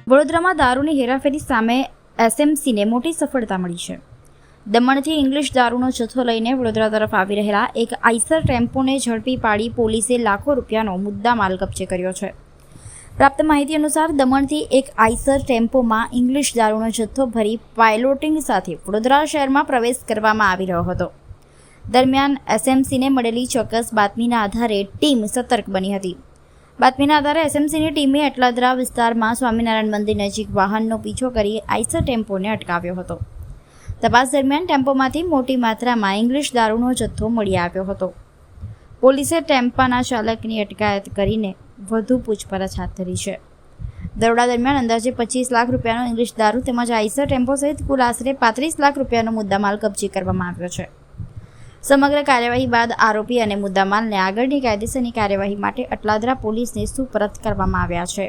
વડોદરામાં દારૂની હેરાફેરી સામે એસએમસીને મોટી સફળતા મળી છે. દમણથી ઇંગ્લિશ દારૂનો જથ્થો લઈને વડોદરા તરફ આવી રહેલા એક આઈસર ટેમ્પોને ઝડપી પાડી પોલીસે લાખો રૂપિયાનો મુદ્દામાલ કબજે કર્યો છે. પ્રાપ્ત માહિતી અનુસાર દમણથી એક આઈસર ટેમ્પોમાં ઇંગ્લિશ દારૂનો જથ્થો ભરી પાયલોટિંગ સાથે વડોદરા શહેરમાં પ્રવેશ કરવામાં આવી રહ્યો હતો. દરમિયાન એસએમસીને મળેલી ચોક્કસ બાતમીના આધારે ટીમ સતર્ક બની હતી. બાતમીના આધારે એસએમસીની ટીમે એટલાદરા વિસ્તારમાં સ્વામિનારાયણ મંદિર નજીક વાહનનો પીછો કરી આઈસર ટેમ્પોને અટકાવ્યો હતો. તપાસ દરમિયાન ટેમ્પોમાંથી મોટી માત્રામાં ઇંગ્લિશ દારૂનો જથ્થો મળી આવ્યો હતો. પોલીસે ટેમ્પાના ચાલકની અટકાયત કરીને વધુ પૂછપરછ હાથ ધરી છે. દરોડા દરમિયાન અંદાજે 25 લાખ રૂપિયાનો ઇંગ્લિશ દારૂ તેમજ આઈસર ટેમ્પો સહિત કુલ આશરે 35 લાખ રૂપિયાનો મુદ્દામાલ કબજે કરવામાં આવ્યો છે. સમગ્ર કાર્યવાહી બાદ આરોપી અને મુદ્દામાલને આગળની કાયદેસરની કાર્યવાહી માટે અટલાદરા પોલીસને સુપરત કરવામાં આવ્યા છે.